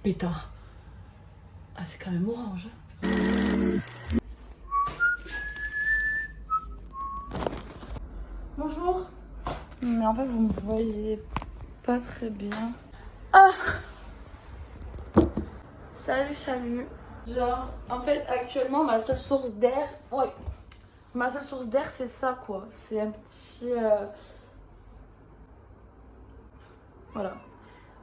Pétard. Ah, c'est quand même orange. Bonjour. Mais en fait, vous me voyez pas très bien. Ah! Salut, salut. Genre, en fait, actuellement, ma seule source d'air... Ouais. Ma seule source d'air, c'est ça, quoi. C'est un petit... Voilà.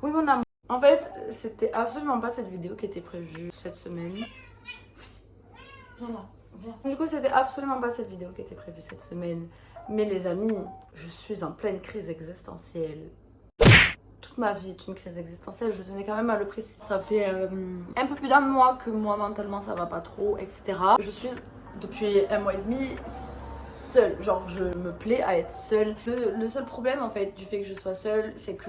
Oui, mon amour. En fait, c'était absolument pas cette vidéo qui était prévue cette semaine. Viens là, viens. Du coup, c'était absolument pas cette vidéo qui était prévue cette semaine. Mais les amis, je suis en pleine crise existentielle. Toute ma vie est une crise existentielle, je tenais quand même à le préciser. Ça fait un peu plus d'un mois que moi mentalement ça va pas trop, etc. Je suis depuis un mois et demi seule, genre je me plais à être seule. Le seul problème en fait du fait que je sois seule, c'est que,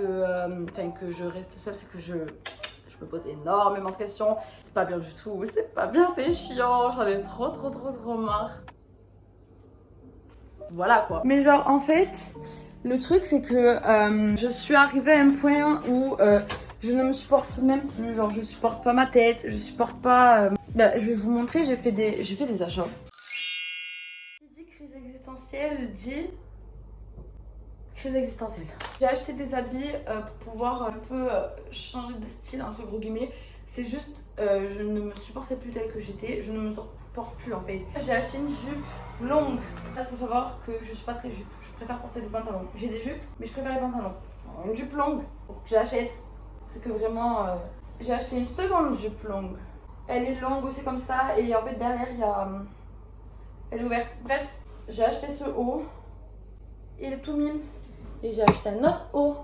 que je reste seule, c'est que je me pose énormément de questions. C'est pas bien du tout, c'est pas bien, c'est chiant, j'en ai trop marre. Voilà quoi. Mais genre en fait... Le truc c'est que je suis arrivée à un point où je ne me supporte même plus, genre je supporte pas ma tête, je supporte pas... je vais vous montrer, j'ai fait des achats. Qui dit crise existentielle dit crise existentielle. J'ai acheté des habits pour pouvoir un peu changer de style entre gros guillemets. C'est juste, je ne me supportais plus telle que j'étais, je ne me supporte plus en fait. J'ai acheté une jupe longue. Il faut savoir que je suis pas très jupe. Je préfère porter du pantalon. J'ai des jupes, mais je préfère les pantalons. Alors, une jupe longue, pour que j'achète, c'est que vraiment... j'ai acheté une seconde jupe longue. Elle est longue aussi comme ça, et en fait derrière, il y a... elle est ouverte. Bref, j'ai acheté ce haut. Il est tout mims. Et j'ai acheté un autre haut.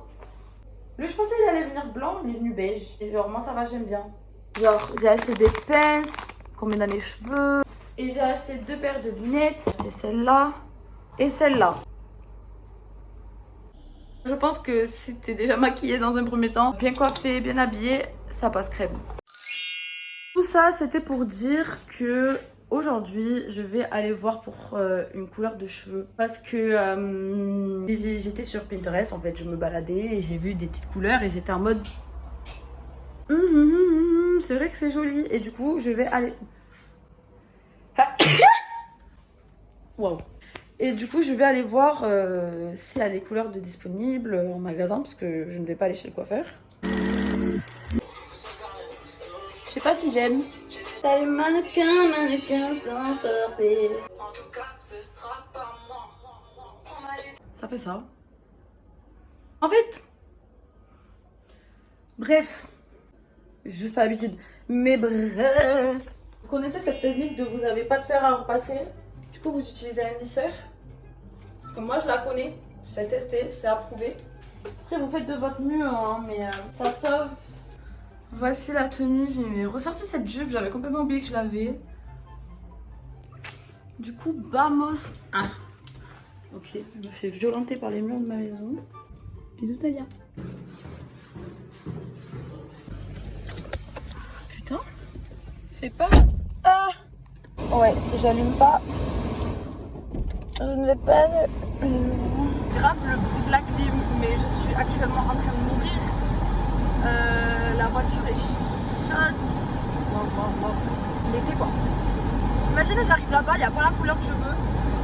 Lui, je pensais qu'il allait venir blanc, il est venu beige. Et genre, moi ça va, j'aime bien. Genre, j'ai acheté des pinces qu'on met dans les cheveux. Et j'ai acheté 2 paires de lunettes. J'ai acheté celle-là et celle-là. Je pense que si t'es déjà maquillée dans un premier temps, bien coiffée, bien habillée, ça passe crème. Tout ça, c'était pour dire que aujourd'hui, je vais aller voir pour une couleur de cheveux. Parce que j'étais sur Pinterest, en fait, je me baladais et j'ai vu des petites couleurs et j'étais en mode... c'est vrai que c'est joli. Et du coup, je vais aller... Waouh. Et du coup, je vais aller voir s'il y a des couleurs de disponibles en magasin parce que je ne vais pas aller chez le coiffeur. Je sais pas si j'aime. T'as eu mannequin sans forcer. En tout cas, ce sera pas moi. Ça fait ça. En fait, bref, juste pas l'habitude. Mais bref. Vous connaissez cette technique de vous avez pas de fer à repasser. Du coup, vous utilisez un lisseur. Parce que moi, je la connais. C'est testé, c'est approuvé. Après, vous faites de votre mieux, hein, mais ça sauve. Voici la tenue. J'ai ressorti cette jupe. J'avais complètement oublié que je l'avais. Du coup, vamos. Ah. Ok, je me fais violenter par les murs de ma maison. Bisous, Talia. Putain. Fais pas. Ah. Ouais, si j'allume pas, je ne vais pas. Grave le bruit de la clim, mais je suis actuellement en train de mourir. La voiture est chaude. Wow. L'été quoi. Imaginez, j'arrive là-bas, il n'y a pas la couleur que je veux.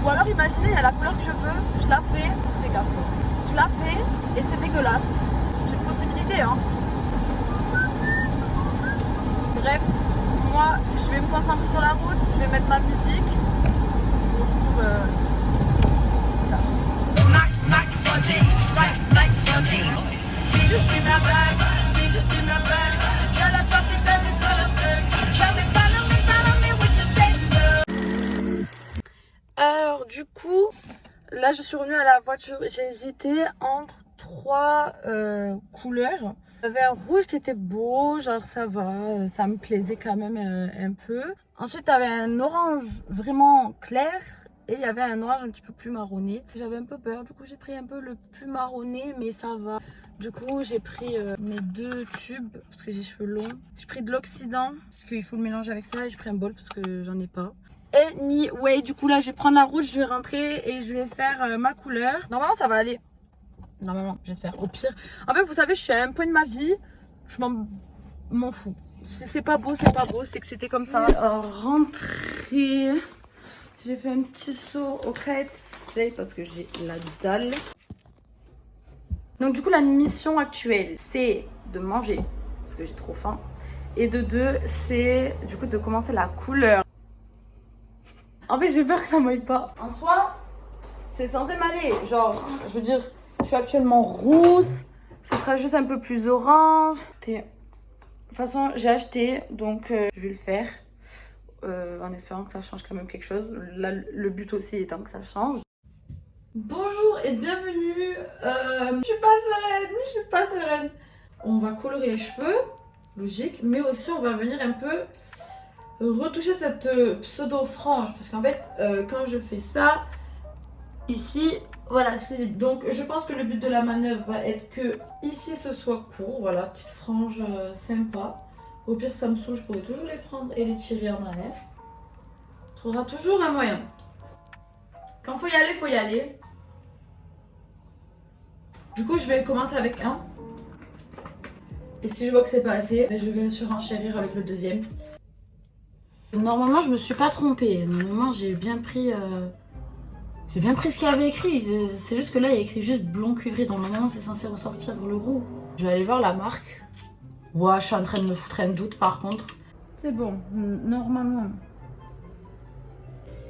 Ou alors imaginez, il y a la couleur que je veux, je la fais, fais gaffe. Je la fais et c'est dégueulasse. C'est une possibilité, hein. Bref, moi, je vais me concentrer sur la route, je vais mettre ma musique. On se retrouve Alors du coup, là je suis revenue à la voiture, j'ai hésité entre 3 couleurs. Il y avait un rouge qui était beau, genre ça va, ça me plaisait quand même un peu. Ensuite il y avait un orange vraiment clair et il y avait un orange un petit peu plus marronné. J'avais un peu peur, du coup j'ai pris un peu le plus marronné mais ça va. Du coup j'ai pris mes 2 tubes parce que j'ai les cheveux longs. J'ai pris de l'oxydant parce qu'il faut le mélanger avec ça et j'ai pris un bol parce que j'en ai pas. Anyway, du coup là je vais prendre la route, je vais rentrer et je vais faire ma couleur. Normalement ça va aller. Normalement, j'espère. Au pire. En fait, vous savez, je suis à un point de ma vie. Je m'en m'en fous. Si c'est pas beau, c'est pas beau, c'est que c'était comme ça. Rentrée. J'ai fait un petit saut au KFC parce que j'ai la dalle. Donc du coup la mission actuelle c'est de manger parce que j'ai trop faim. Et de deux c'est du coup de commencer la couleur. En fait j'ai peur que ça m'aille pas. En soi c'est censé m'aller. Genre je veux dire je suis actuellement rousse. Ce sera juste un peu plus orange. De toute façon j'ai acheté donc je vais le faire. En espérant que ça change quand même quelque chose. Là, le but aussi étant que ça change. Bonjour et bienvenue. Je suis pas sereine. On va colorer les cheveux, logique, mais aussi on va venir un peu retoucher cette pseudo frange parce qu'en fait, quand je fais ça, ici, voilà, c'est vide. Donc, je pense que le but de la manœuvre va être que ici ce soit court, voilà, petite frange sympa. Au pire, ça me saoule, je pourrais toujours les prendre et les tirer en arrière. On trouvera toujours un moyen. Quand faut y aller, faut y aller. Du coup, je vais commencer avec un. Et si je vois que c'est pas assez, je vais surenchérir avec le deuxième. Normalement, je me suis pas trompée. Normalement, j'ai bien pris ce qu'il y avait écrit. C'est juste que là, il y a écrit juste blond cuivré. Donc normalement, c'est censé ressortir le roux. Je vais aller voir la marque. Ouais, je suis en train de me foutre un doute par contre. C'est bon, normalement.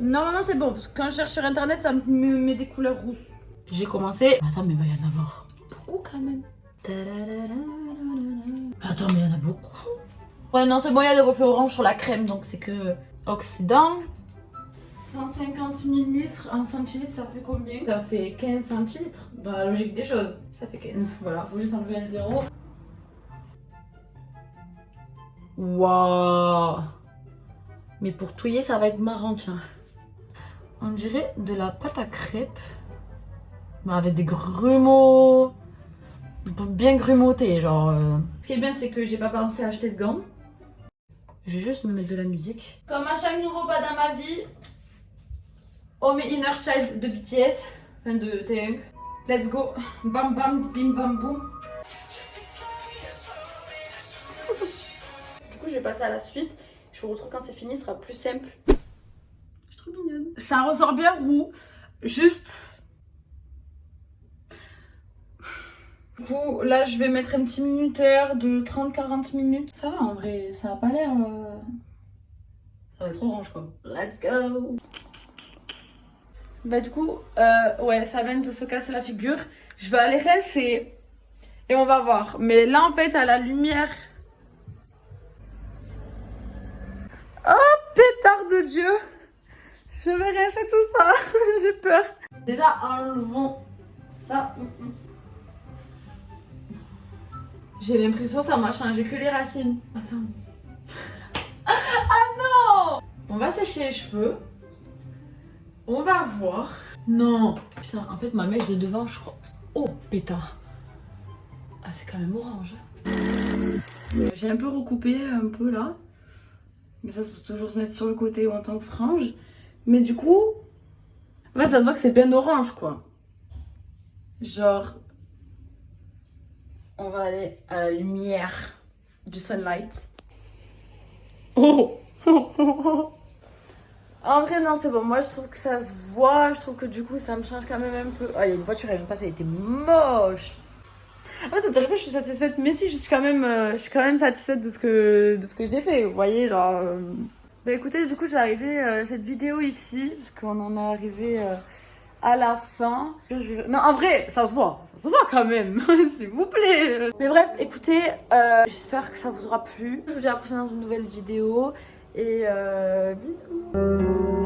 Normalement c'est bon, parce que quand je cherche sur internet, ça me met des couleurs rousses. J'ai commencé. Attends, mais il va y en avoir beaucoup quand même. Attends, mais il y en a beaucoup. Ouais, non, c'est bon, il y a des reflets orange sur la crème, donc c'est que oxydant. 150 ml, 1 centilitre, ça fait combien? Ça fait 15 centilitres. Dans la logique des choses, ça fait 15. Voilà, faut juste enlever un zéro. Waouh! Mais pour touiller, ça va être marrant, tiens. On dirait de la pâte à crêpes, mais avec des grumeaux bien grumautés, genre. Ce qui est bien, c'est que j'ai pas pensé à acheter de gants. Je vais juste me mettre de la musique. Comme à chaque nouveau pas dans ma vie, on met Inner Child de BTS, enfin de Taeyang. Let's go! Bam bam, bim bam boum. Du coup, je vais passer à la suite. Je vous retrouve quand c'est fini, ce sera plus simple. Je suis trop mignonne. Ça ressort bien roux. Juste. Du coup, là, je vais mettre un petit minuteur de 30-40 minutes. Ça va, en vrai, ça a pas l'air. Ça va être orange, quoi. Let's go! Bah, du coup, ouais, ça vient de se casser la figure. Je vais aller rincer. Et on va voir. Mais là, en fait, à la lumière. Oh, pétard de Dieu! Je vais rincer tout ça. J'ai peur. Déjà, enlevons ça. J'ai l'impression que ça m'a changé que les racines. Attends. Ah non! On va sécher les cheveux. On va voir. Non. Putain, en fait, ma mèche de devant, je crois. Oh, pétard. Ah, c'est quand même orange. J'ai un peu recoupé, un peu là. Mais ça, c'est toujours se mettre sur le côté ou en tant que frange. Mais du coup, ouais, ça se voit que c'est bien orange, quoi. Genre, on va aller à la lumière du sunlight. Oh! En vrai, non, c'est bon. Moi, je trouve que ça se voit. Je trouve que du coup, ça me change quand même un peu. Oh, il y a une voiture, elle vient de passer, elle était moche. En fait, on dirait pas que je suis satisfaite. Mais si, je suis quand même satisfaite de ce que j'ai fait. Vous voyez, genre. Bah écoutez, du coup, j'ai arrivé cette vidéo ici. Parce qu'on en est arrivé à la fin. Non, en vrai, ça se voit quand même. S'il vous plaît. Mais bref, écoutez, j'espère que ça vous aura plu. Je vous dis à la prochaine dans une nouvelle vidéo. Et bisous.